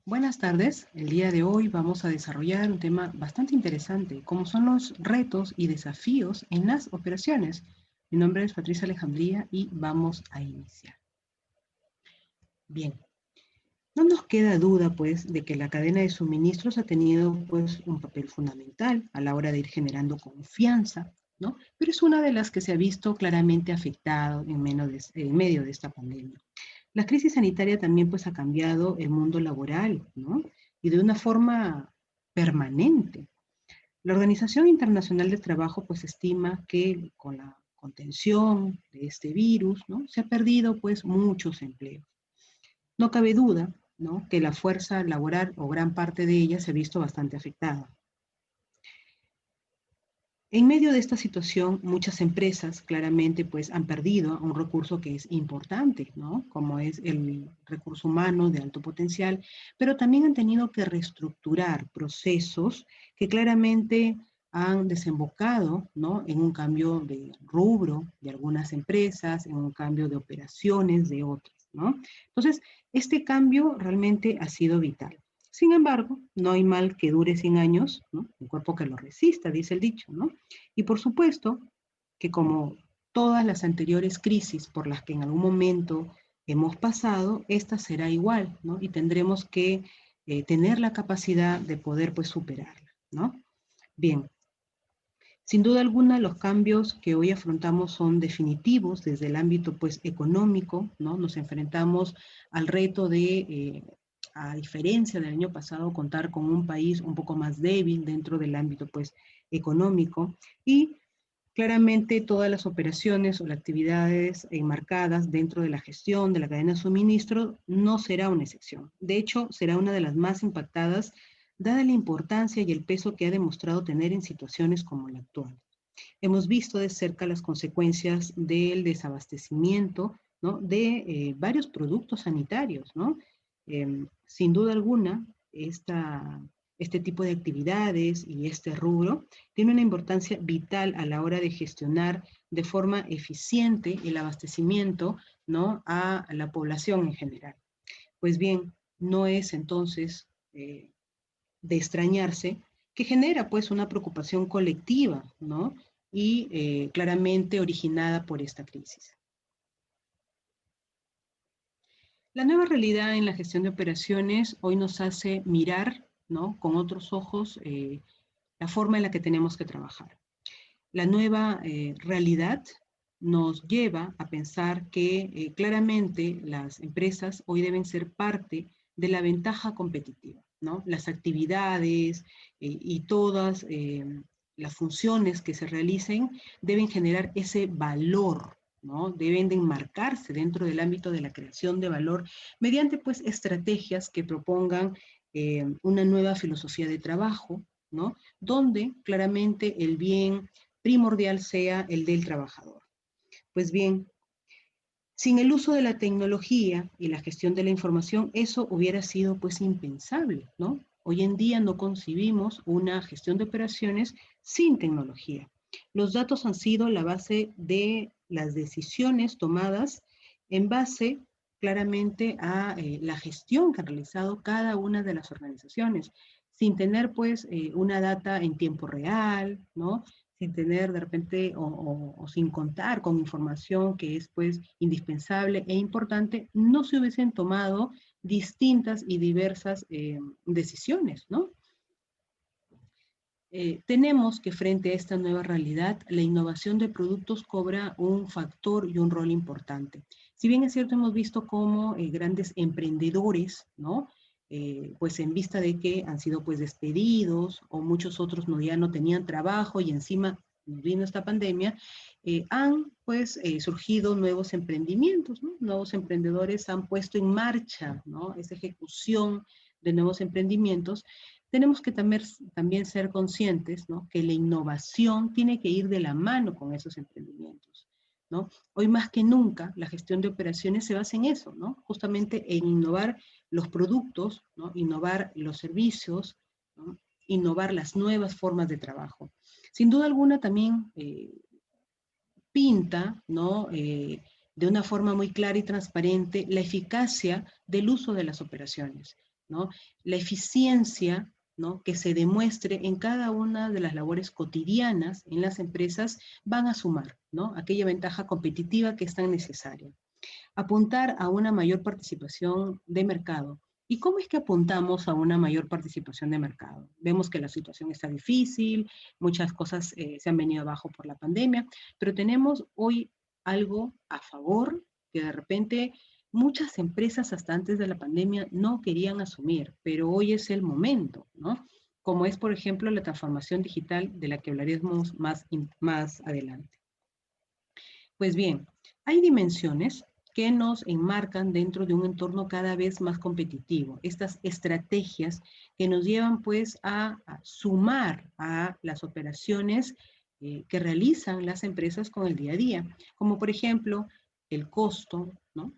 Buenas tardes. El día de hoy vamos a desarrollar un tema bastante interesante, como son los retos y desafíos en las operaciones. Mi nombre es Patricia Alejandría y vamos a iniciar. Bien, no nos queda duda, pues, de que la cadena de suministros ha tenido, pues, un papel fundamental a la hora de ir generando confianza, ¿no? Pero es una de las que se ha visto claramente afectada en medio de esta pandemia. La crisis sanitaria también pues ha cambiado el mundo laboral, ¿no? Y de una forma permanente. La Organización Internacional del Trabajo pues estima que con la contención de este virus, ¿no? Se ha perdido pues muchos empleos. No cabe duda, ¿no? Que la fuerza laboral o gran parte de ella se ha visto bastante afectada. En medio de esta situación, muchas empresas claramente pues han perdido un recurso que es importante, ¿no? Como es el recurso humano de alto potencial, pero también han tenido que reestructurar procesos que claramente han desembocado, ¿no? En un cambio de rubro de algunas empresas, en un cambio de operaciones de otras, ¿no? Entonces, este cambio realmente ha sido vital. Sin embargo, no hay mal que dure 100 años, ¿no? Un cuerpo que lo resista, dice el dicho, ¿no? Y por supuesto que como todas las anteriores crisis por las que en algún momento hemos pasado, esta será igual, ¿no? Y tendremos que tener la capacidad de poder pues superarla, ¿no? Bien, sin duda alguna los cambios que hoy afrontamos son definitivos desde el ámbito pues económico, ¿no? Nos enfrentamos al reto de a diferencia del año pasado, contar con un país un poco más débil dentro del ámbito pues económico y claramente todas las operaciones o las actividades enmarcadas dentro de la gestión de la cadena de suministro no será una excepción. De hecho, será una de las más impactadas dada la importancia y el peso que ha demostrado tener en situaciones como la actual. Hemos visto de cerca las consecuencias del desabastecimiento, ¿no? De varios productos sanitarios, ¿no? Sin duda alguna, este tipo de actividades y este rubro tiene una importancia vital a la hora de gestionar de forma eficiente el abastecimiento, ¿no? A la población en general. Pues bien, no es entonces de extrañarse que genera pues una preocupación colectiva, ¿no? Y claramente originada por esta crisis. La nueva realidad en la gestión de operaciones hoy nos hace mirar, ¿no? Con otros ojos la forma en la que tenemos que trabajar. La nueva realidad nos lleva a pensar que claramente las empresas hoy deben ser parte de la ventaja competitiva, ¿no? Las actividades y todas las funciones que se realicen deben generar ese valor, ¿no? Deben de enmarcarse dentro del ámbito de la creación de valor mediante pues estrategias que propongan una nueva filosofía de trabajo, ¿no? Donde claramente el bien primordial sea el del trabajador. Pues bien, sin el uso de la tecnología y la gestión de la información, eso hubiera sido pues impensable, ¿no? Hoy en día no concibimos una gestión de operaciones sin tecnología. Los datos han sido la base de las decisiones tomadas en base claramente a la gestión que han realizado cada una de las organizaciones, sin tener pues una data en tiempo real, ¿no? Sin tener de repente o sin contar con información que es pues indispensable e importante, no se hubiesen tomado distintas y diversas decisiones, ¿no? Tenemos que frente a esta nueva realidad, la innovación de productos cobra un factor y un rol importante. Si bien es cierto, hemos visto cómo grandes emprendedores, ¿no? Pues en vista de que han sido pues despedidos o muchos otros no, ya no tenían trabajo y encima vino esta pandemia, han pues surgido nuevos emprendimientos, ¿no? Nuevos emprendedores han puesto en marcha, ¿no? Esa ejecución de nuevos emprendimientos. Tenemos que también ser conscientes, ¿no? Que la innovación tiene que ir de la mano con esos emprendimientos, ¿no? Hoy más que nunca la gestión de operaciones se basa en eso, ¿no? Justamente en innovar los productos, ¿no? Innovar los servicios, ¿no? Innovar las nuevas formas de trabajo. Sin duda alguna también pinta, ¿no? De una forma muy clara y transparente la eficacia del uso de las operaciones. ¿no? La eficiencia, ¿no?, que se demuestre en cada una de las labores cotidianas en las empresas van a sumar, ¿no?, aquella ventaja competitiva que es tan necesaria. Apuntar a una mayor participación de mercado. ¿Y cómo es que apuntamos a una mayor participación de mercado? Vemos que la situación está difícil, muchas cosas se han venido abajo por la pandemia, pero tenemos hoy algo a favor que de repente muchas empresas hasta antes de la pandemia no querían asumir, pero hoy es el momento, ¿no? Como es, por ejemplo, la transformación digital de la que hablaremos más adelante. Pues bien, hay dimensiones que nos enmarcan dentro de un entorno cada vez más competitivo. Estas estrategias que nos llevan pues a sumar a las operaciones que realizan las empresas con el día a día, como por ejemplo el costo, ¿no?,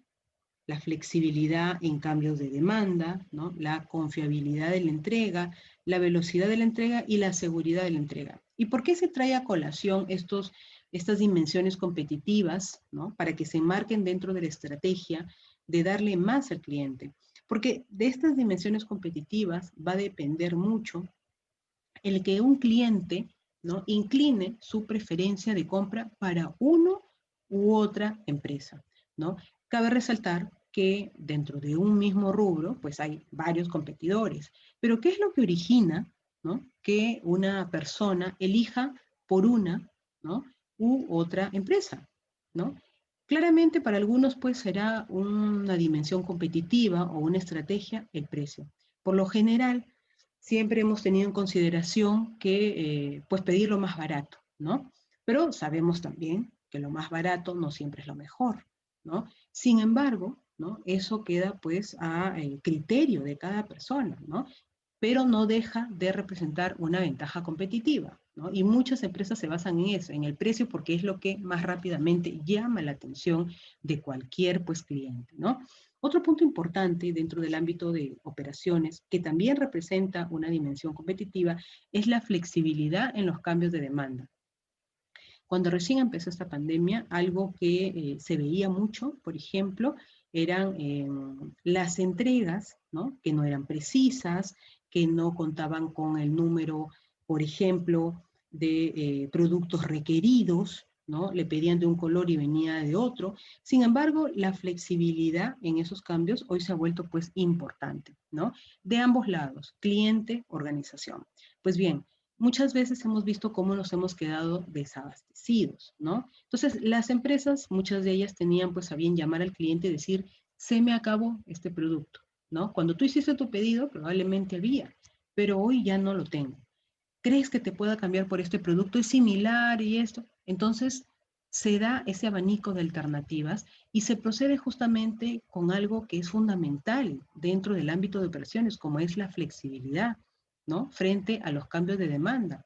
la flexibilidad en cambios de demanda, ¿no?, la confiabilidad de la entrega, la velocidad de la entrega y la seguridad de la entrega. ¿Y por qué se trae a colación estas dimensiones competitivas, ¿no?, para que se enmarquen dentro de la estrategia de darle más al cliente? Porque de estas dimensiones competitivas va a depender mucho el que un cliente, ¿no?, incline su preferencia de compra para uno u otra empresa, ¿no? Cabe resaltar que dentro de un mismo rubro, pues hay varios competidores. Pero ¿qué es lo que origina, ¿no?, que una persona elija por una, ¿no?, u otra empresa, ¿no? Claramente para algunos pues será una dimensión competitiva o una estrategia el precio. Por lo general, siempre hemos tenido en consideración que pues pedir lo más barato, ¿no? Pero sabemos también que lo más barato no siempre es lo mejor, ¿no? Sin embargo, ¿no?, eso queda pues a criterio de cada persona, ¿no? Pero no deja de representar una ventaja competitiva, ¿no? Y muchas empresas se basan en eso, en el precio, porque es lo que más rápidamente llama la atención de cualquier pues cliente, ¿no? Otro punto importante dentro del ámbito de operaciones, que también representa una dimensión competitiva, es la flexibilidad en los cambios de demanda. Cuando recién empezó esta pandemia, algo que se veía mucho, por ejemplo, eran las entregas, ¿no?, que no eran precisas, que no contaban con el número, por ejemplo, de productos requeridos, ¿no? Le pedían de un color y venía de otro. Sin embargo, la flexibilidad en esos cambios hoy se ha vuelto pues importante, ¿no? De ambos lados, cliente, organización. Pues bien, muchas veces hemos visto cómo nos hemos quedado desabastecidos, ¿no? Entonces, las empresas, muchas de ellas tenían pues a bien llamar al cliente y decir, se me acabó este producto, ¿no? Cuando tú hiciste tu pedido, probablemente había, pero hoy ya no lo tengo. ¿Crees que te pueda cambiar por este producto? Es similar y esto. Entonces, se da ese abanico de alternativas y se procede justamente con algo que es fundamental dentro del ámbito de operaciones, como es la flexibilidad, ¿no?, frente a los cambios de demanda.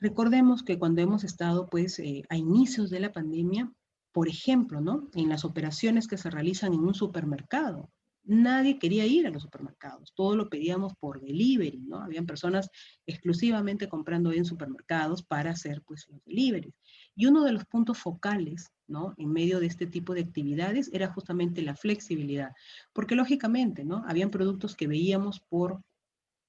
Recordemos que cuando hemos estado, pues, a inicios de la pandemia, por ejemplo, ¿no?, en las operaciones que se realizan en un supermercado, nadie quería ir a los supermercados, todo lo pedíamos por delivery, ¿no? Habían personas exclusivamente comprando en supermercados para hacer, pues, los deliveries. Y uno de los puntos focales, ¿no?, en medio de este tipo de actividades era justamente la flexibilidad, porque lógicamente, ¿no?, habían productos que veíamos por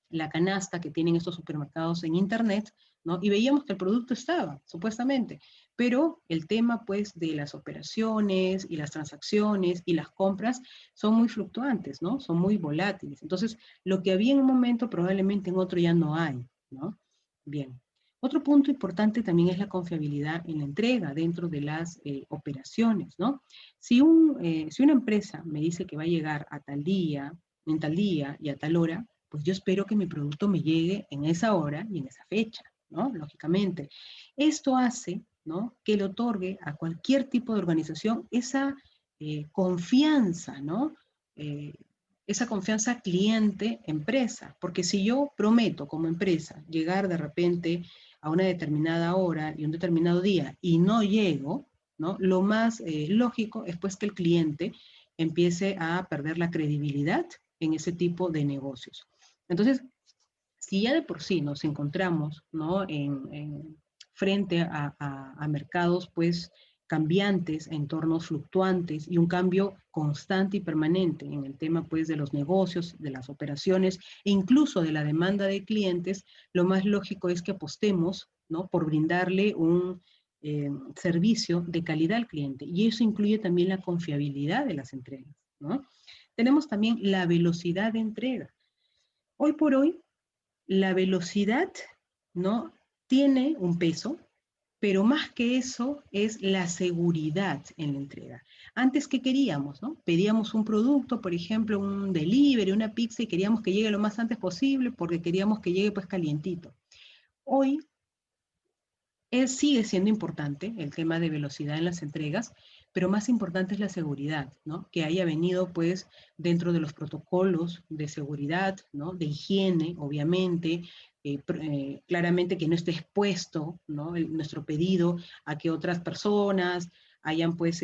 la canasta que tienen estos supermercados en internet, ¿no? Y veíamos que el producto estaba, supuestamente, pero el tema, pues, de las operaciones y las transacciones y las compras son muy fluctuantes, ¿no? Son muy volátiles. Entonces, lo que había en un momento, probablemente en otro ya no hay, ¿no? Bien. Otro punto importante también es la confiabilidad en la entrega dentro de las operaciones, ¿no? Si una empresa me dice que va a llegar a tal día, en tal día y a tal hora, pues yo espero que mi producto me llegue en esa hora y en esa fecha, ¿no? Lógicamente. Esto hace, ¿no?, que le otorgue a cualquier tipo de organización esa confianza, ¿no? Eh, esa confianza cliente-empresa. Porque si yo prometo como empresa llegar de repente a una determinada hora y un determinado día y no llego, ¿no?, lo más lógico es pues que el cliente empiece a perder la credibilidad en ese tipo de negocios. Entonces, si ya de por sí nos encontramos, ¿no?, frente a mercados, pues, cambiantes, entornos fluctuantes y un cambio constante y permanente en el tema pues de los negocios, de las operaciones e incluso de la demanda de clientes, lo más lógico es que apostemos, ¿no?, por brindarle un servicio de calidad al cliente, y eso incluye también la confiabilidad de las entregas, ¿no? Tenemos también la velocidad de entrega. Hoy por hoy, la velocidad, ¿no?, tiene un peso, pero más que eso es la seguridad en la entrega. Antes, ¿qué queríamos, no? Pedíamos un producto, por ejemplo, un delivery, una pizza, y queríamos que llegue lo más antes posible porque queríamos que llegue pues calientito. Hoy sigue siendo importante el tema de velocidad en las entregas, pero más importante es la seguridad, ¿no? Que haya venido pues dentro de los protocolos de seguridad, ¿no?, de higiene, obviamente, claramente que no esté expuesto, ¿no?, nuestro pedido a que otras personas hayan pues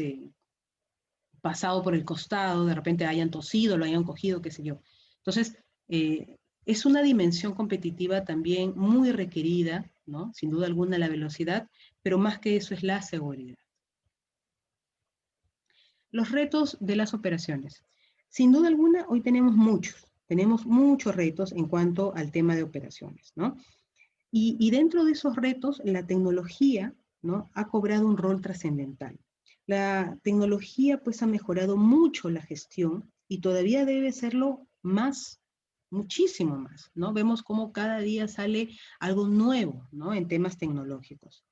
pasado por el costado, de repente hayan tosido, lo hayan cogido, qué sé yo. Entonces, es una dimensión competitiva también muy requerida, ¿no? Sin duda alguna la velocidad, pero más que eso es la seguridad. Los retos de las operaciones. Sin duda alguna, hoy tenemos muchos retos en cuanto al tema de operaciones, ¿no? Y dentro de esos retos, la tecnología, ¿no?, ha cobrado un rol trascendental. La tecnología pues ha mejorado mucho la gestión y todavía debe serlo más, muchísimo más, ¿no? Vemos cómo cada día sale algo nuevo, ¿no?, en temas tecnológicos.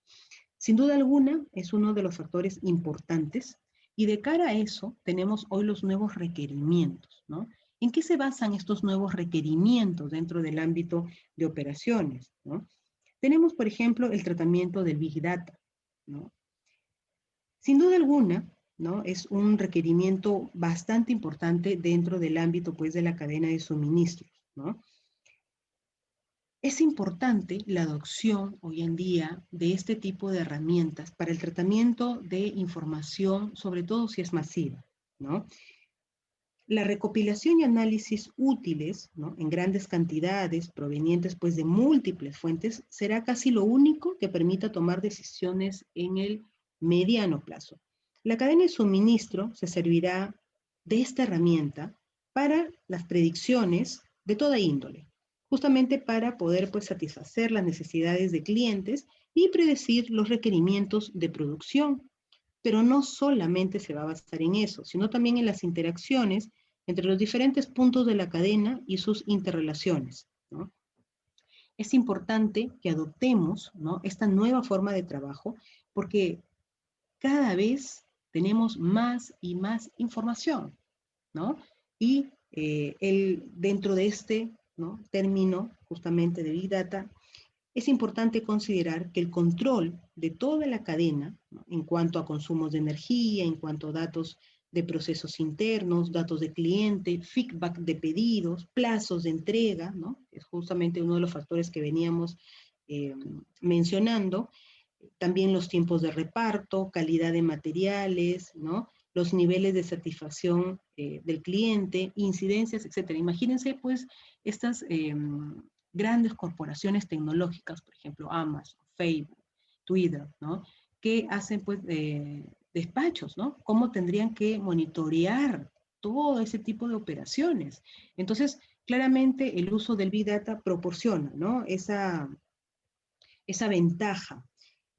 Sin duda alguna, es uno de los factores importantes, y de cara a eso tenemos hoy los nuevos requerimientos, ¿no? ¿En qué se basan estos nuevos requerimientos dentro del ámbito de operaciones, ¿no? Tenemos, por ejemplo, el tratamiento del Big Data, ¿no? Sin duda alguna, ¿no?, es un requerimiento bastante importante dentro del ámbito, pues, de la cadena de suministros, ¿no? Es importante la adopción hoy en día de este tipo de herramientas para el tratamiento de información, sobre todo si es masiva, ¿no? La recopilación y análisis útiles, ¿no?, en grandes cantidades, provenientes pues de múltiples fuentes, será casi lo único que permita tomar decisiones en el mediano plazo. La cadena de suministro se servirá de esta herramienta para las predicciones de toda índole, justamente para poder pues satisfacer las necesidades de clientes y predecir los requerimientos de producción. Pero no solamente se va a basar en eso, sino también en las interacciones entre los diferentes puntos de la cadena y sus interrelaciones, ¿no? Es importante que adoptemos, ¿no?, esta nueva forma de trabajo, porque cada vez tenemos más y más información, ¿no? Y dentro de este, ¿no?, término justamente de Big Data, es importante considerar que el control de toda la cadena, ¿no?, en cuanto a consumos de energía, en cuanto a datos de procesos internos, datos de cliente, feedback de pedidos, plazos de entrega, ¿no?, es justamente uno de los factores que veníamos mencionando. También los tiempos de reparto, calidad de materiales, ¿no?, los niveles de satisfacción del cliente, incidencias, etcétera. Imagínense, pues, estas grandes corporaciones tecnológicas, por ejemplo, Amazon, Facebook, Twitter, ¿no?, que hacen, pues, despachos, ¿no? ¿Cómo tendrían que monitorear todo ese tipo de operaciones? Entonces, claramente el uso del Big Data proporciona, ¿no?, esa ventaja.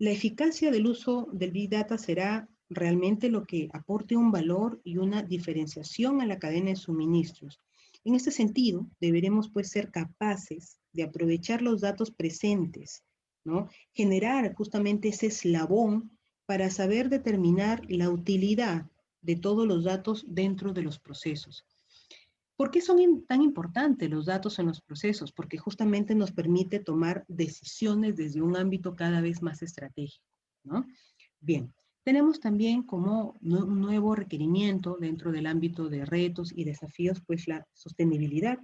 La eficacia del uso del Big Data será realmente lo que aporte un valor y una diferenciación a la cadena de suministros. En este sentido, deberemos pues ser capaces de aprovechar los datos presentes, ¿no?, generar justamente ese eslabón para saber determinar la utilidad de todos los datos dentro de los procesos. ¿Por qué son tan importantes los datos en los procesos? Porque justamente nos permite tomar decisiones desde un ámbito cada vez más estratégico, ¿no? Bien, tenemos también como un nuevo requerimiento dentro del ámbito de retos y desafíos, pues la sostenibilidad,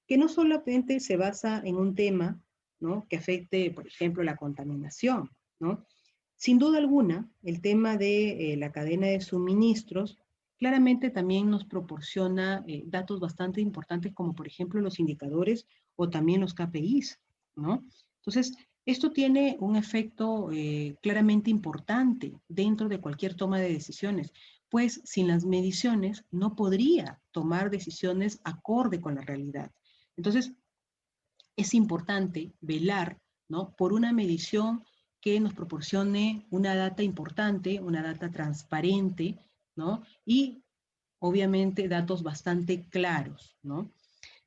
que no solamente se basa en un tema, ¿no?, que afecte, por ejemplo, la contaminación, ¿no? Sin duda alguna, el tema de la cadena de suministros claramente también nos proporciona datos bastante importantes, como por ejemplo los indicadores o también los KPIs, ¿no? Entonces, Esto tiene un efecto claramente importante dentro de cualquier toma de decisiones, pues sin las mediciones no podría tomar decisiones acorde con la realidad. Entonces, es importante velar, ¿no?, por una medición que nos proporcione una data importante, una data transparente, ¿no? Y obviamente datos bastante claros, ¿no?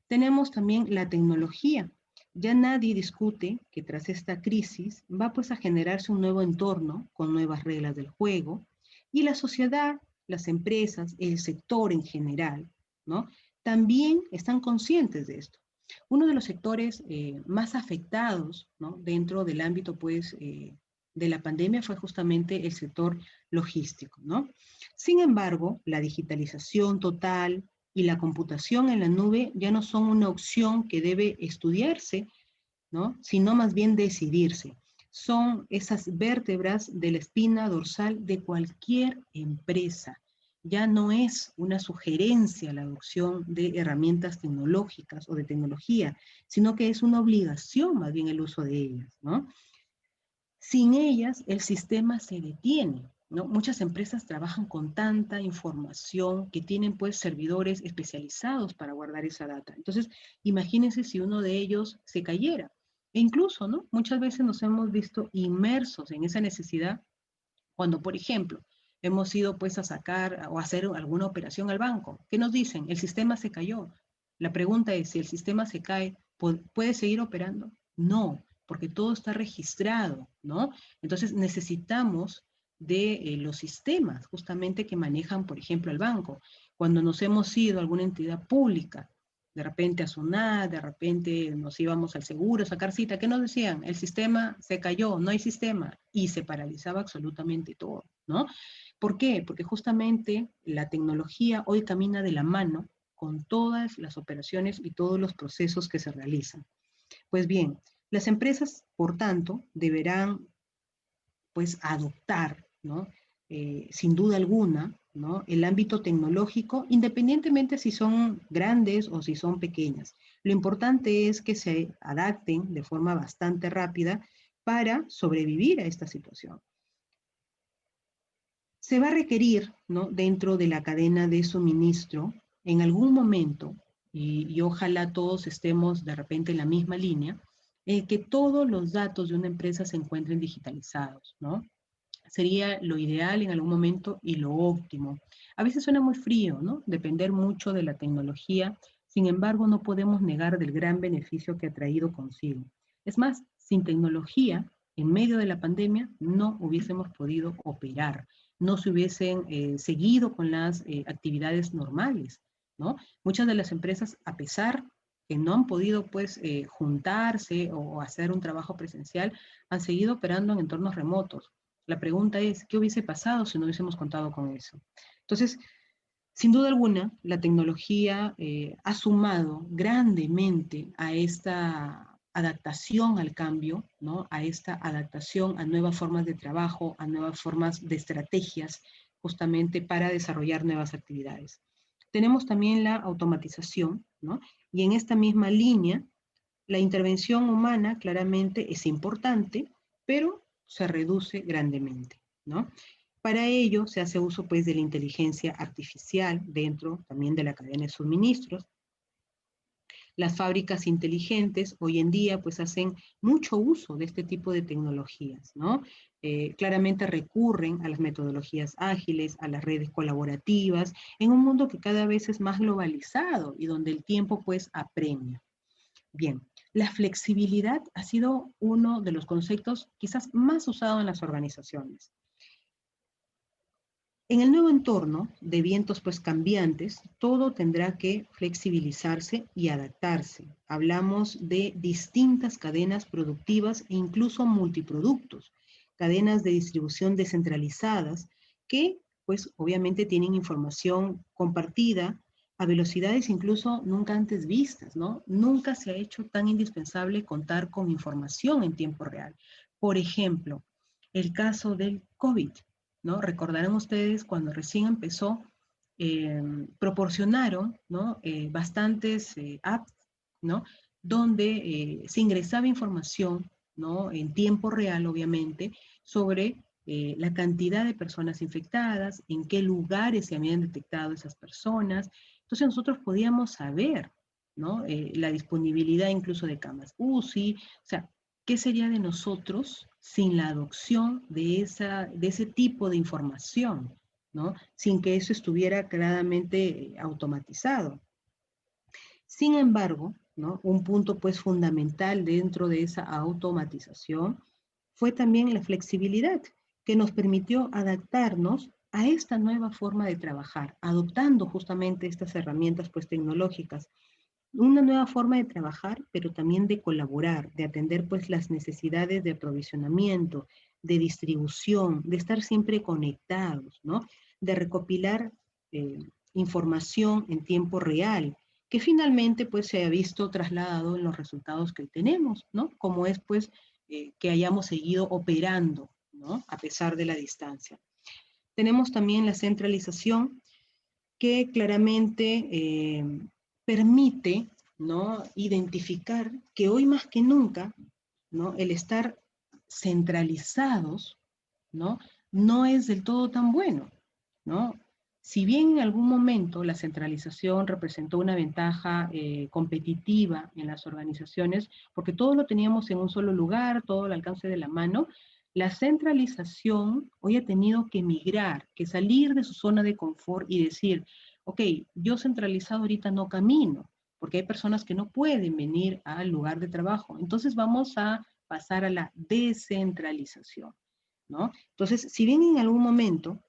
Tenemos también la tecnología. Ya nadie discute que tras esta crisis va pues a generarse un nuevo entorno con nuevas reglas del juego y la sociedad, las empresas, el sector en general, ¿no?, también están conscientes de esto. Uno de los sectores más afectados, ¿no?, dentro del ámbito pues de la pandemia fue justamente el sector logístico, ¿no? Sin embargo, la digitalización total, y la computación en la nube ya no son una opción que debe estudiarse, ¿no?, sino más bien decidirse. Son esas vértebras de la espina dorsal de cualquier empresa. Ya no es una sugerencia la adopción de herramientas tecnológicas o de tecnología, sino que es una obligación más bien el uso de ellas, ¿no? Sin ellas, el sistema se detiene, ¿no? Muchas empresas trabajan con tanta información que tienen pues servidores especializados para guardar esa data. Entonces, imagínense si uno de ellos se cayera. E incluso, ¿no?, muchas veces nos hemos visto inmersos en esa necesidad cuando, por ejemplo, hemos ido pues a sacar o a hacer alguna operación al banco. ¿Qué nos dicen? El sistema se cayó. La pregunta es, si el sistema se cae, ¿puede seguir operando? No, porque todo está registrado, ¿no? Entonces necesitamos de los sistemas justamente que manejan, por ejemplo, el banco. Cuando nos hemos ido a alguna entidad pública, de repente a SUNAT, de repente nos íbamos al seguro a sacar cita, ¿qué nos decían? El sistema se cayó, no hay sistema, y se paralizaba absolutamente todo, ¿no? ¿Por qué? Porque justamente la tecnología hoy camina de la mano con todas las operaciones y todos los procesos que se realizan. Pues bien, las empresas, por tanto, deberán pues adoptar, ¿no?, sin duda alguna, ¿no?, el ámbito tecnológico, independientemente si son grandes o si son pequeñas. Lo importante es que se adapten de forma bastante rápida para sobrevivir a esta situación. Se va a requerir, ¿no?, dentro de la cadena de suministro, en algún momento, y ojalá todos estemos de repente en la misma línea, que todos los datos de una empresa se encuentren digitalizados, ¿no? Sería lo ideal en algún momento y lo óptimo. A veces suena muy frío, ¿no?, depender mucho de la tecnología, sin embargo no podemos negar del gran beneficio que ha traído consigo. Es más, sin tecnología, en medio de la pandemia, no hubiésemos podido operar, no se hubiesen seguido con las actividades normales, ¿no? Muchas de las empresas, a pesar que no han podido pues juntarse o hacer un trabajo presencial, han seguido operando en entornos remotos. La pregunta es, ¿qué hubiese pasado si no hubiésemos contado con eso? Entonces, sin duda alguna, la tecnología ha sumado grandemente a esta adaptación al cambio, ¿no?, a esta adaptación a nuevas formas de trabajo, a nuevas formas de estrategias, justamente para desarrollar nuevas actividades. Tenemos también la automatización, ¿no? Y en esta misma línea, la intervención humana claramente es importante, pero se reduce grandemente, ¿no? Para ello se hace uso pues de la inteligencia artificial dentro también de la cadena de suministros. Las fábricas inteligentes hoy en día pues hacen mucho uso de este tipo de tecnologías, ¿no? Claramente recurren a las metodologías ágiles, a las redes colaborativas, en un mundo que cada vez es más globalizado y donde el tiempo pues apremia. Bien, la flexibilidad ha sido uno de los conceptos quizás más usados en las organizaciones. En el nuevo entorno de vientos pues cambiantes, todo tendrá que flexibilizarse y adaptarse. Hablamos de distintas cadenas productivas e incluso multiproductos, cadenas de distribución descentralizadas que pues obviamente tienen información compartida a velocidades incluso nunca antes vistas, ¿no? Nunca se ha hecho tan indispensable contar con información en tiempo real. Por ejemplo, el caso del COVID, ¿no? Recordarán ustedes cuando recién empezó, proporcionaron, ¿no?, bastantes apps, ¿no?, donde se ingresaba información ¿no? En tiempo real, obviamente, sobre la cantidad de personas infectadas, en qué lugares se habían detectado esas personas. Entonces nosotros podíamos saber, ¿no? La disponibilidad incluso de camas UCI, o sea, ¿qué sería de nosotros sin la adopción de ese tipo de información, ¿no? Sin que eso estuviera claramente automatizado. Sin embargo, ¿no? Un punto pues fundamental dentro de esa automatización fue también la flexibilidad, que nos permitió adaptarnos a esta nueva forma de trabajar, adoptando justamente estas herramientas pues tecnológicas. Una nueva forma de trabajar, pero también de colaborar, de atender pues las necesidades de aprovisionamiento, de distribución, de estar siempre conectados, ¿no? De recopilar eh, información en tiempo real, que finalmente pues se ha visto trasladado en los resultados que tenemos, ¿no? Como es pues que hayamos seguido operando, ¿no? A pesar de la distancia. Tenemos también la centralización que claramente permite, ¿no? Identificar que hoy más que nunca, ¿no? El estar centralizados, ¿no? No es del todo tan bueno, ¿no? Si bien en algún momento la centralización representó una ventaja competitiva en las organizaciones, porque todo lo teníamos en un solo lugar, todo al alcance de la mano, la centralización hoy ha tenido que migrar, que salir de su zona de confort y decir, ok, yo centralizado ahorita no camino, porque hay personas que no pueden venir al lugar de trabajo. Entonces vamos a pasar a la descentralización, ¿no? Entonces, si bien en algún momento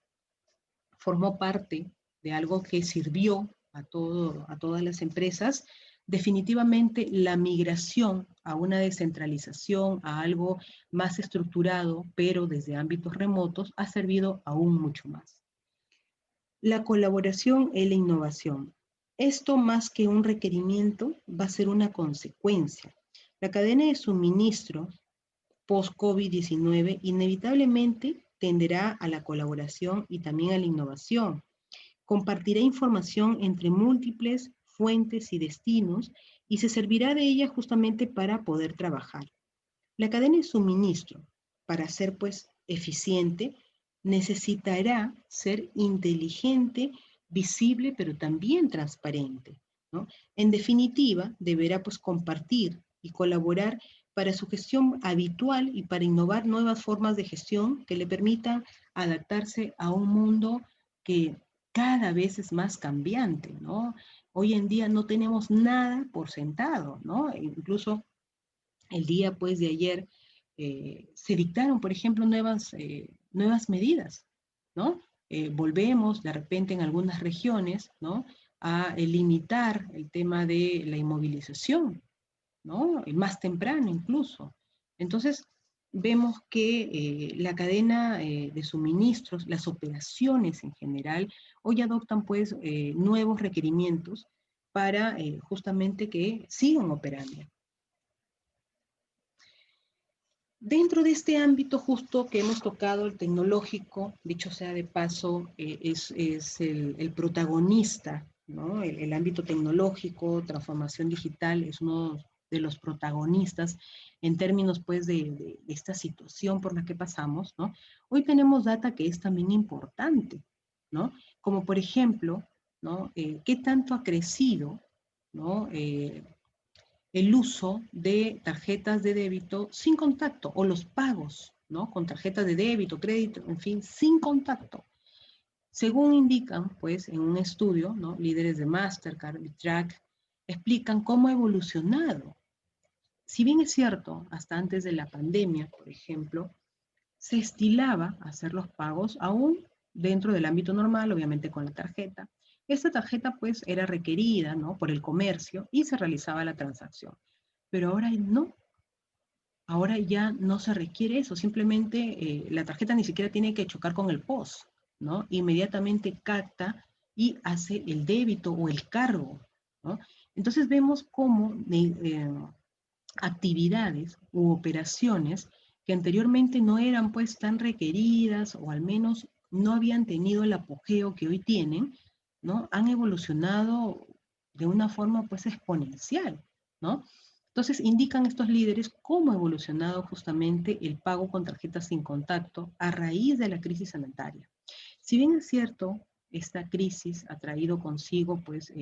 formó parte de algo que sirvió a todas las empresas, definitivamente la migración a una descentralización, a algo más estructurado, pero desde ámbitos remotos, ha servido aún mucho más. La colaboración y la innovación. Esto más que un requerimiento va a ser una consecuencia. La cadena de suministro post-COVID-19 inevitablemente tenderá a la colaboración y también a la innovación. Compartirá información entre múltiples fuentes y destinos y se servirá de ella justamente para poder trabajar. La cadena de suministro, para ser pues eficiente, necesitará ser inteligente, visible, pero también transparente, ¿no? En definitiva, deberá pues compartir y colaborar para su gestión habitual y para innovar nuevas formas de gestión que le permitan adaptarse a un mundo que cada vez es más cambiante, ¿no? Hoy en día no tenemos nada por sentado, ¿no? Incluso el día pues de ayer se dictaron, por ejemplo, nuevas medidas, ¿no? Volvemos de repente en algunas regiones, ¿no? A limitar el tema de la inmovilización, ¿no? Más temprano incluso. Entonces, vemos que la cadena de suministros, las operaciones en general, hoy adoptan pues nuevos requerimientos para justamente que sigan operando. Dentro de este ámbito justo que hemos tocado, el tecnológico, dicho sea de paso, es el protagonista, ¿no? El ámbito tecnológico, transformación digital, es uno de los protagonistas en términos pues de esta situación por la que pasamos, ¿no? Hoy tenemos data que es también importante, ¿no? Como por ejemplo, ¿no? ¿Qué tanto ha crecido, ¿no? El uso de tarjetas de débito sin contacto o los pagos, ¿no? Con tarjetas de débito, crédito, en fin, sin contacto. Según indican, pues, en un estudio, ¿no? Líderes de Mastercard y Track explican cómo ha evolucionado. Si bien es cierto, hasta antes de la pandemia, por ejemplo, se estilaba hacer los pagos aún dentro del ámbito normal, obviamente con la tarjeta. Esta tarjeta pues era requerida, ¿no? Por el comercio y se realizaba la transacción. Pero ahora no, ahora ya no se requiere eso, simplemente la tarjeta ni siquiera tiene que chocar con el POS, ¿no? Inmediatamente capta y hace el débito o el cargo, ¿no? Entonces vemos cómo actividades u operaciones que anteriormente no eran pues tan requeridas o al menos no habían tenido el apogeo que hoy tienen, ¿no? Han evolucionado de una forma pues exponencial, ¿no? Entonces, indican estos líderes cómo ha evolucionado justamente el pago con tarjetas sin contacto a raíz de la crisis sanitaria. Si bien es cierto, esta crisis ha traído consigo pues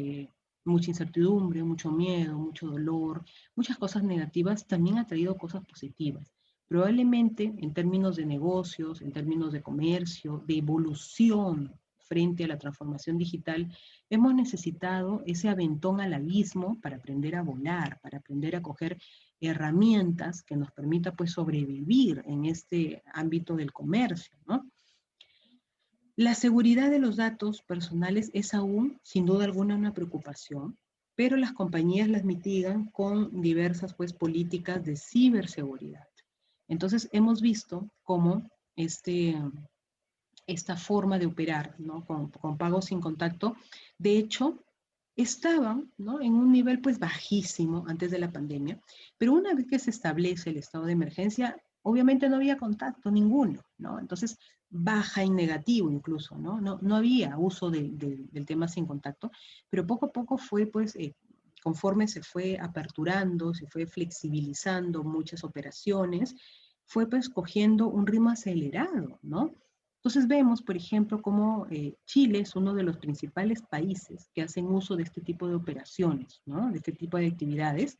mucha incertidumbre, mucho miedo, mucho dolor, muchas cosas negativas, también ha traído cosas positivas. Probablemente en términos de negocios, en términos de comercio, de evolución frente a la transformación digital, hemos necesitado ese aventón al abismo para aprender a volar, para aprender a coger herramientas que nos permita pues sobrevivir en este ámbito del comercio, ¿no? La seguridad de los datos personales es aún, sin duda alguna, una preocupación, pero las compañías las mitigan con diversas pues, políticas de ciberseguridad. Entonces, hemos visto cómo esta forma de operar, ¿no? con pagos sin contacto, de hecho, estaban, ¿no? en un nivel pues bajísimo antes de la pandemia, pero una vez que se establece el estado de emergencia, obviamente no había contacto ninguno, ¿no? Entonces baja en negativo incluso, ¿no? No había uso del tema sin contacto, pero poco a poco fue pues, conforme se fue aperturando, se fue flexibilizando muchas operaciones, fue pues cogiendo un ritmo acelerado, ¿no? Entonces vemos, por ejemplo, cómo Chile es uno de los principales países que hacen uso de este tipo de operaciones, ¿no? De este tipo de actividades,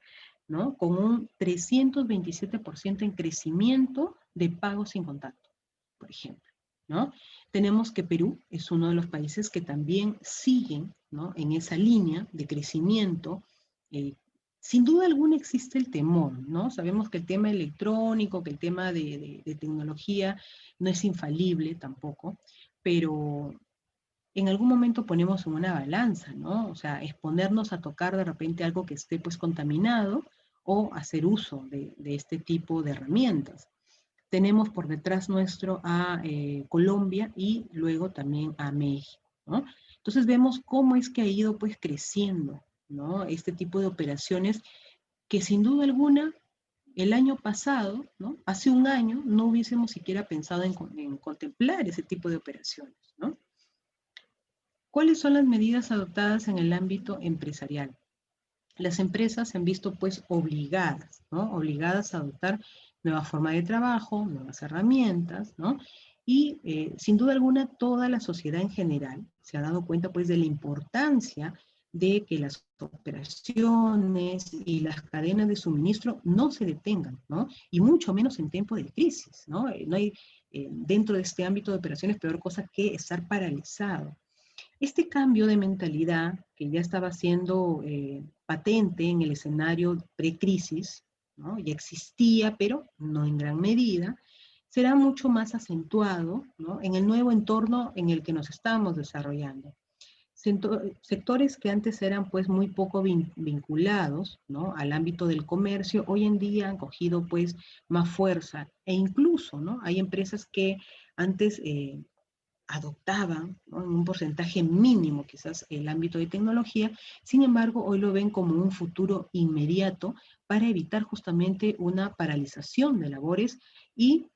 ¿no? Con un 327% en crecimiento de pagos sin contacto, por ejemplo, ¿no? Tenemos que Perú es uno de los países que también siguen, ¿no? En esa línea de crecimiento. eh, Sin duda alguna existe el temor, ¿no? Sabemos que el tema electrónico, que el tema de tecnología no es infalible tampoco, pero en algún momento ponemos en una balanza, ¿no? O sea, exponernos a tocar de repente algo que esté pues contaminado o hacer uso de este tipo de herramientas. Tenemos por detrás nuestro a Colombia y luego también a México, ¿no? Entonces vemos cómo es que ha ido pues creciendo, ¿no? Este tipo de operaciones que sin duda alguna el año pasado, ¿no? Hace un año, no hubiésemos siquiera pensado en contemplar ese tipo de operaciones, ¿no? ¿Cuáles son las medidas adoptadas en el ámbito empresarial? Las empresas se han visto pues obligadas, ¿no? Obligadas a adoptar nuevas formas de trabajo, nuevas herramientas, ¿no? Y sin duda alguna toda la sociedad en general se ha dado cuenta pues de la importancia de que las operaciones y las cadenas de suministro no se detengan, ¿no? Y mucho menos en tiempo de crisis, ¿no? No hay dentro de este ámbito de operaciones peor cosa que estar paralizado. Este cambio de mentalidad que ya estaba siendo patente en el escenario pre-crisis, ¿no? Ya existía, pero no en gran medida, será mucho más acentuado, ¿no? En el nuevo entorno en el que nos estamos desarrollando. Sectores que antes eran pues muy poco vinculados, ¿no? Al ámbito del comercio, hoy en día han cogido pues más fuerza e incluso, ¿no? Hay empresas que antes adoptaban, ¿no? En un porcentaje mínimo quizás el ámbito de tecnología, sin embargo hoy lo ven como un futuro inmediato para evitar justamente una paralización de labores y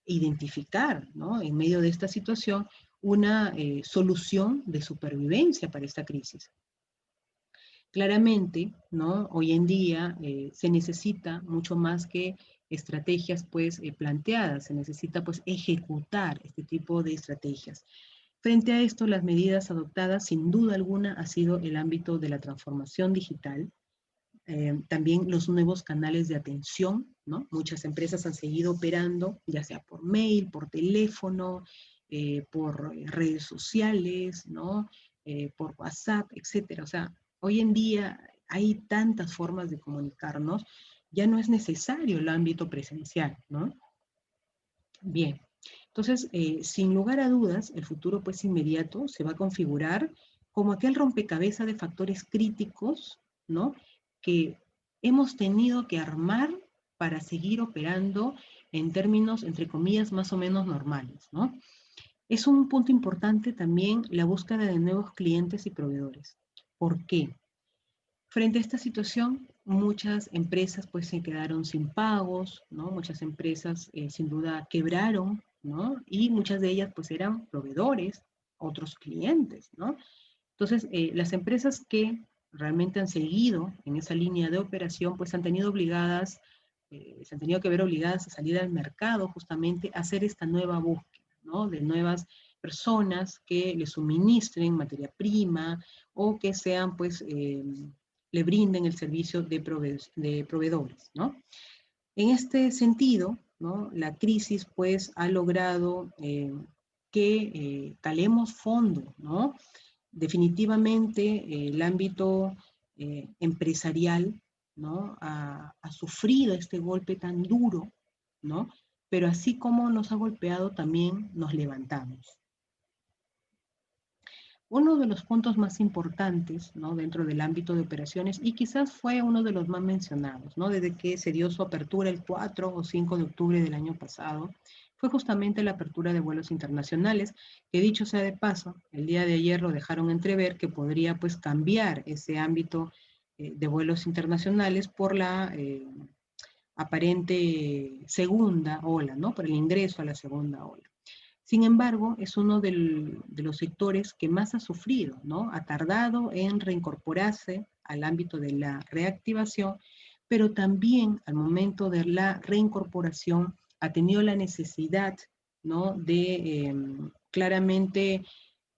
identificar, ¿no? En medio de esta situación una solución de supervivencia para esta crisis. Claramente, ¿no? Hoy en día se necesita mucho más que estrategias pues planteadas, se necesita pues ejecutar este tipo de estrategias. Frente a esto, las medidas adoptadas sin duda alguna ha sido el ámbito de la transformación digital, también los nuevos canales de atención, ¿no? Muchas empresas han seguido operando, ya sea por mail, por teléfono, por redes sociales, ¿no? Por WhatsApp, etcétera. O sea, hoy en día hay tantas formas de comunicarnos, ya no es necesario el ámbito presencial, ¿no? Bien, entonces, sin lugar a dudas, el futuro pues inmediato se va a configurar como aquel rompecabezas de factores críticos, ¿no? Que hemos tenido que armar para seguir operando en términos, entre comillas, más o menos normales, ¿no? Es un punto importante también la búsqueda de nuevos clientes y proveedores. ¿Por qué? Frente a esta situación, muchas empresas pues se quedaron sin pagos, ¿no? Muchas empresas sin duda quebraron, ¿no? Y muchas de ellas pues eran proveedores, otros clientes, ¿no? Entonces, las empresas que realmente han seguido en esa línea de operación, pues han tenido se han tenido que ver obligadas a salir al mercado justamente a hacer esta nueva búsqueda, ¿no? De nuevas personas que le suministren materia prima o que sean, pues, le brinden el servicio de proveedores, ¿no? En este sentido, ¿no? La crisis, pues, ha logrado que calemos fondo, ¿no? Definitivamente el ámbito empresarial, ¿no? Ha sufrido este golpe tan duro, ¿no? Pero así como nos ha golpeado, también nos levantamos. Uno de los puntos más importantes, ¿no? Dentro del ámbito de operaciones, y quizás fue uno de los más mencionados, ¿no? Desde que se dio su apertura el 4 o 5 de octubre del año pasado, fue justamente la apertura de vuelos internacionales, que dicho sea de paso, el día de ayer lo dejaron entrever que podría, pues, cambiar ese ámbito de vuelos internacionales por la aparente segunda ola, ¿no? Por el ingreso a la segunda ola. Sin embargo, es uno de los sectores que más ha sufrido, ¿no? Ha tardado en reincorporarse al ámbito de la reactivación, pero también al momento de la reincorporación ha tenido la necesidad, ¿no? De claramente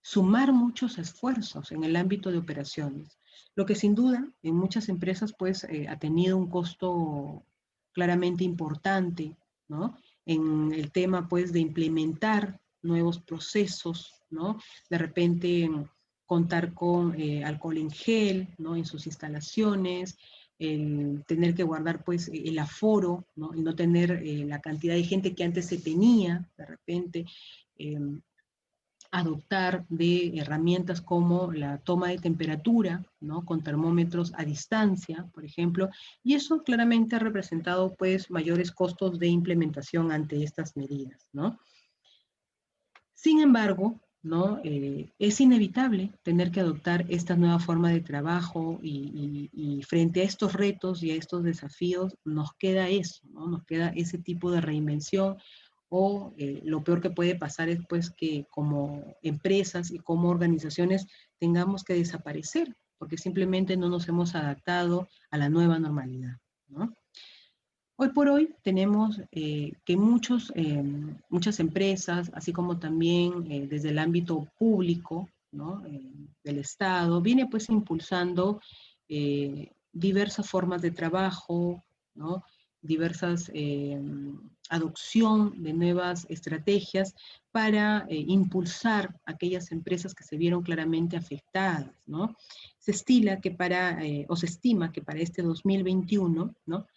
sumar muchos esfuerzos en el ámbito de operaciones, lo que sin duda en muchas empresas pues ha tenido un costo claramente importante, ¿no? En el tema pues de implementar nuevos procesos, ¿no? De repente contar con alcohol en gel, ¿no? En sus instalaciones, el tener que guardar pues el aforo, ¿no? El no tener la cantidad de gente que antes se tenía, de repente, eh, adoptar de herramientas como la toma de temperatura, ¿no? Con termómetros a distancia, por ejemplo, y eso claramente ha representado pues mayores costos de implementación ante estas medidas, ¿no? Sin embargo, ¿no? Es inevitable tener que adoptar esta nueva forma de trabajo y frente a estos retos y a estos desafíos nos queda eso, ¿no? Nos queda ese tipo de reinvención o lo peor que puede pasar es pues que como empresas y como organizaciones tengamos que desaparecer porque simplemente no nos hemos adaptado a la nueva normalidad, ¿no? Hoy por hoy tenemos que muchas empresas, así como también desde el ámbito público, ¿no? Del Estado, viene pues impulsando diversas formas de trabajo, ¿no? Diversas adopción de nuevas estrategias para impulsar aquellas empresas que se vieron claramente afectadas, ¿no? Se estila que o se estima que para este 2021, ¿no?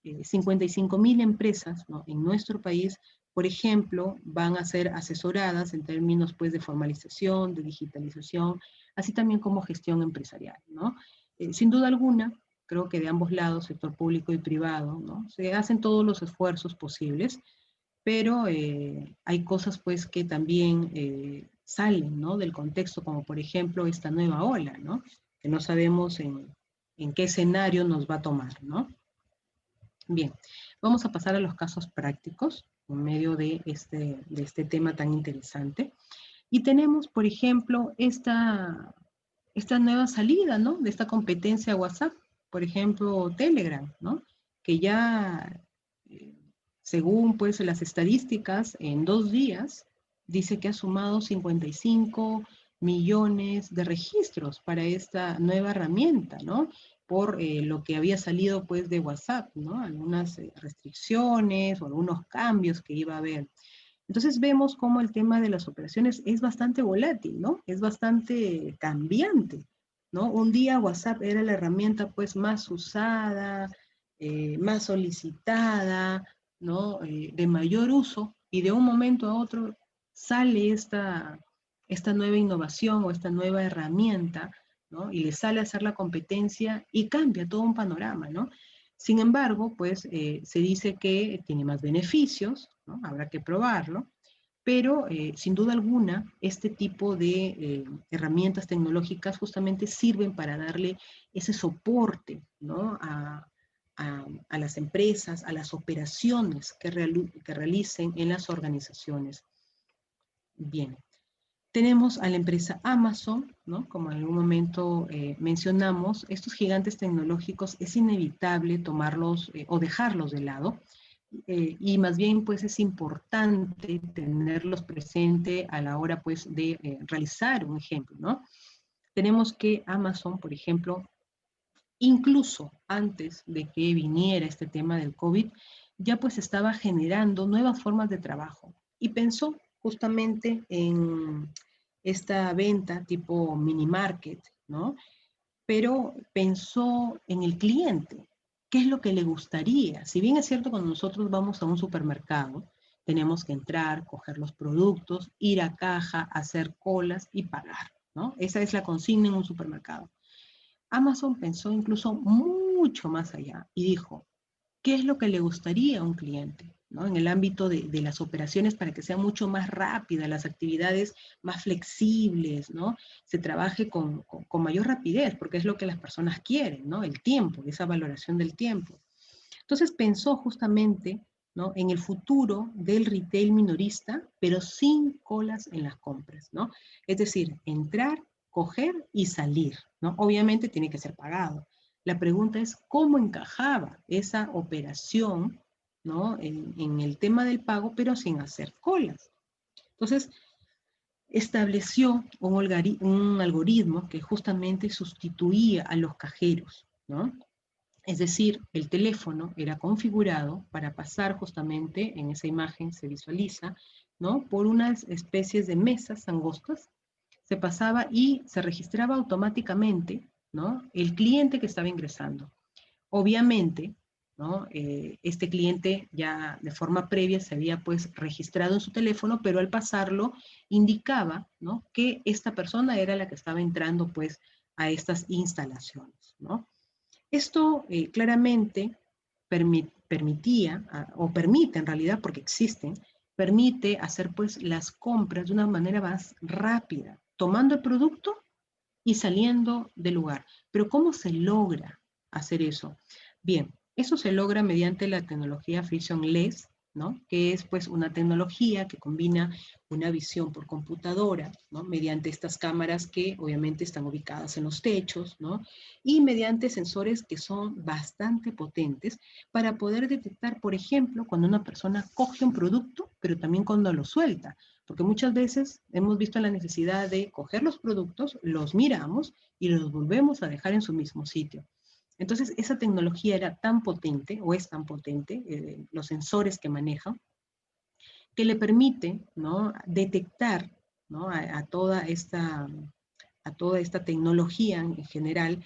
55.000 empresas, ¿no? En nuestro país, por ejemplo, van a ser asesoradas en términos pues, de formalización, de digitalización, así también como gestión empresarial, ¿no? Sin duda alguna, creo que de ambos lados, sector público y privado, ¿no? Se hacen todos los esfuerzos posibles, pero hay cosas pues que también salen, ¿no? Del contexto, como por ejemplo esta nueva ola, ¿no? Que no sabemos en qué escenario nos va a tomar, ¿no? Bien, vamos a pasar a los casos prácticos en medio de este tema tan interesante. Y tenemos, por ejemplo, esta nueva salida, ¿no? De esta competencia WhatsApp, por ejemplo, Telegram, ¿no? Que ya, eh, según pues las estadísticas, en 2 días dice que ha sumado 55 millones de registros para esta nueva herramienta, ¿no? Por lo que había salido pues de WhatsApp, ¿no? Algunas restricciones o algunos cambios que iba a haber. Entonces vemos cómo el tema de las operaciones es bastante volátil, ¿no? Es bastante cambiante, ¿no? Un día WhatsApp era la herramienta pues más usada, más solicitada, ¿no? De mayor uso y de un momento a otro sale esta nueva innovación o esta nueva herramienta, ¿no? Y le sale a hacer la competencia y cambia todo un panorama, ¿no? Sin embargo, pues se dice que tiene más beneficios, ¿no? Habrá que probarlo, pero sin duda alguna, este tipo de herramientas tecnológicas justamente sirven para darle ese soporte, ¿no? A las empresas, a las operaciones que realicen en las organizaciones. Bien. Tenemos a la empresa Amazon, ¿no? Como en algún momento mencionamos, estos gigantes tecnológicos es inevitable tomarlos o dejarlos de lado, y más bien pues es importante tenerlos presente a la hora pues de realizar un ejemplo, ¿no? Tenemos que Amazon, por ejemplo, incluso antes de que viniera este tema del COVID, ya pues estaba generando nuevas formas de trabajo y pensó justamente en esta venta tipo mini market, ¿no? Pero pensó en el cliente, qué es lo que le gustaría. Si bien es cierto, cuando nosotros vamos a un supermercado, tenemos que entrar, coger los productos, ir a caja, hacer colas y pagar, ¿no? Esa es la consigna en un supermercado. Amazon pensó incluso mucho más allá y dijo, ¿qué es lo que le gustaría a un cliente? ¿No? En el ámbito de las operaciones para que sean mucho más rápidas, las actividades más flexibles, ¿no? Se trabaje con mayor rapidez, porque es lo que las personas quieren, ¿no? El tiempo, esa valoración del tiempo. Entonces pensó justamente, ¿no? En el futuro del retail minorista, pero sin colas en las compras, ¿no? Es decir, entrar, coger y salir, ¿no? Obviamente tiene que ser pagado. La pregunta es cómo encajaba esa operación, ¿no? En el tema del pago, pero sin hacer colas. Entonces, estableció un algoritmo que justamente sustituía a los cajeros, ¿no? Es decir, el teléfono era configurado para pasar justamente, en esa imagen se visualiza, ¿no? Por unas especies de mesas angostas, se pasaba y se registraba automáticamente, ¿no? El cliente que estaba ingresando. Obviamente, ¿no? Este cliente ya de forma previa se había pues registrado en su teléfono, pero al pasarlo indicaba, ¿no? Que esta persona era la que estaba entrando pues a estas instalaciones, ¿no? Esto claramente permitía, o permite en realidad, porque existen, permite hacer pues las compras de una manera más rápida, tomando el producto y saliendo del lugar. Pero ¿cómo se logra hacer eso? Bien, eso se logra mediante la tecnología frictionless, ¿no? Que es pues una tecnología que combina una visión por computadora, ¿no? Mediante estas cámaras que obviamente están ubicadas en los techos, ¿no? Y mediante sensores que son bastante potentes para poder detectar, por ejemplo, cuando una persona coge un producto, pero también cuando lo suelta, porque muchas veces hemos visto la necesidad de coger los productos, los miramos y los volvemos a dejar en su mismo sitio. Entonces, esa tecnología era tan potente, o es tan potente, los sensores que manejan, que le permite, ¿no? Detectar, ¿no? A toda esta tecnología en general,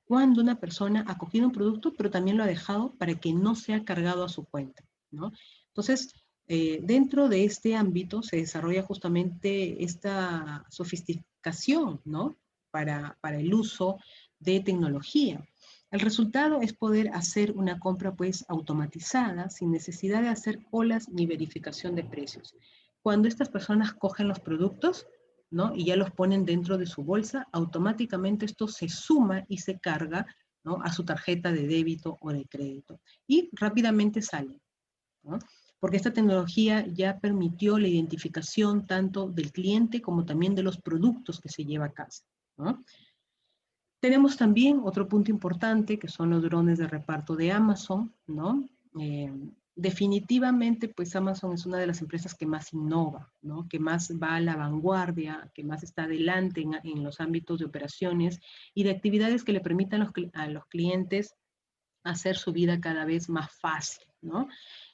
cuando una persona ha cogido un producto, pero también lo ha dejado para que no sea cargado a su cuenta, ¿no? Entonces, dentro de este ámbito se desarrolla justamente esta sofisticación, ¿no? Para el uso de tecnología. El resultado es poder hacer una compra pues automatizada, sin necesidad de hacer colas ni verificación de precios. Cuando estas personas cogen los productos, ¿no? Y ya los ponen dentro de su bolsa, automáticamente esto se suma y se carga, ¿no? A su tarjeta de débito o de crédito. Y rápidamente sale, ¿no? Porque esta tecnología ya permitió la identificación tanto del cliente como también de los productos que se lleva a casa, ¿no? Tenemos también otro punto importante que son los drones de reparto de Amazon, ¿no? Eh, Definitivamente, pues Amazon es una de las empresas que más innova, ¿no? Que más va a la vanguardia, que más está adelante en los ámbitos de operaciones y de actividades que le permitan a los clientes hacer su vida cada vez más fácil, ¿no?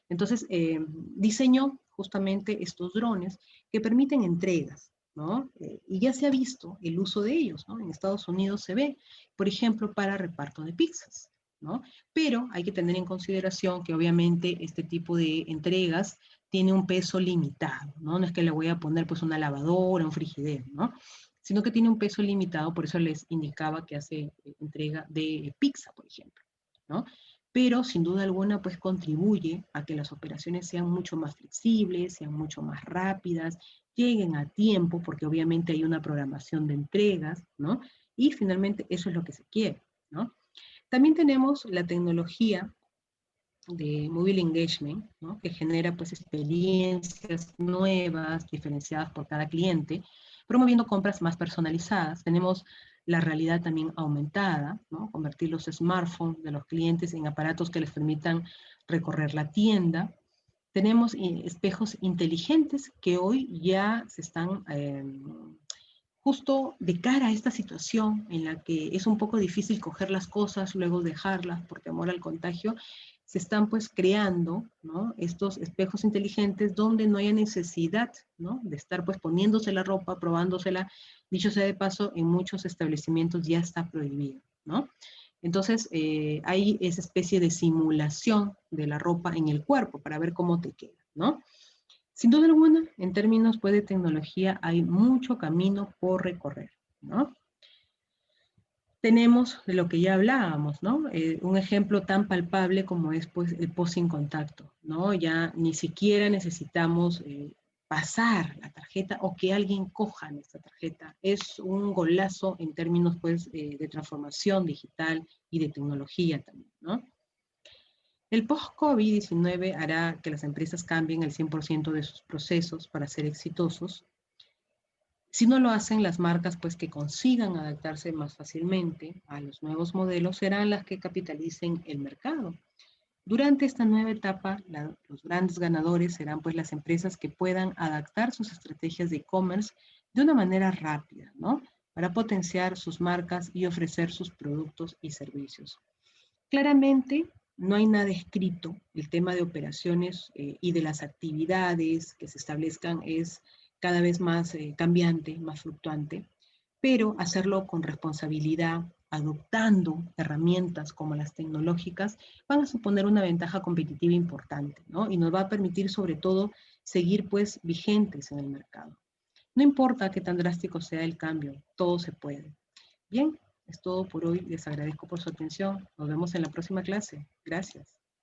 Entonces, diseñó justamente estos drones que permiten entregas, ¿no? Y ya se ha visto el uso de ellos, ¿no? En Estados Unidos se ve, por ejemplo, para reparto de pizzas, ¿no? Pero hay que tener en consideración que obviamente este tipo de entregas tiene un peso limitado, ¿no? No es que le voy a poner pues una lavadora, un frigidero, ¿no? Sino que tiene un peso limitado, por eso les indicaba que hace entrega de pizza, por ejemplo, ¿no? Pero sin duda alguna pues contribuye a que las operaciones sean mucho más flexibles, sean mucho más rápidas, lleguen a tiempo, porque obviamente hay una programación de entregas, ¿no? Y finalmente eso es lo que se quiere, ¿no? También tenemos la tecnología de Mobile Engagement, ¿no? Que genera pues experiencias nuevas, diferenciadas por cada cliente, promoviendo compras más personalizadas. Tenemos la realidad también aumentada, ¿no? Convertir los smartphones de los clientes en aparatos que les permitan recorrer la tienda. Tenemos espejos inteligentes que hoy ya se están justo de cara a esta situación en la que es un poco difícil coger las cosas, luego dejarlas por temor al contagio, se están pues creando, ¿no?, estos espejos inteligentes donde no haya necesidad, ¿no?, de estar pues poniéndose la ropa, probándosela. Dicho sea de paso, en muchos establecimientos ya está prohibido, ¿no? Entonces, hay esa especie de simulación de la ropa en el cuerpo para ver cómo te queda, ¿no? Sin duda alguna, en términos pues, de tecnología, hay mucho camino por recorrer, ¿no? Tenemos de lo que ya hablábamos, ¿no? Un ejemplo tan palpable como es pues, el POS sin contacto, ¿no? Ya ni siquiera necesitamos pasar la tarjeta o que alguien coja nuestra tarjeta. Es un golazo en términos pues, de transformación digital y de tecnología también, ¿no? El post-COVID-19 hará que las empresas cambien el 100% de sus procesos para ser exitosos. Si no lo hacen, las marcas pues, que consigan adaptarse más fácilmente a los nuevos modelos serán las que capitalicen el mercado. Durante esta nueva etapa, los grandes ganadores serán pues, las empresas que puedan adaptar sus estrategias de e-commerce de una manera rápida, ¿no?, para potenciar sus marcas y ofrecer sus productos y servicios. Claramente, no hay nada escrito. El tema de operaciones y de las actividades que se establezcan es cada vez más cambiante, más fluctuante, pero hacerlo con responsabilidad, adoptando herramientas como las tecnológicas, van a suponer una ventaja competitiva importante, ¿no? Y nos va a permitir sobre todo seguir pues vigentes en el mercado. No importa qué tan drástico sea el cambio, todo se puede. Bien, es todo por hoy. Les agradezco por su atención. Nos vemos en la próxima clase. Gracias.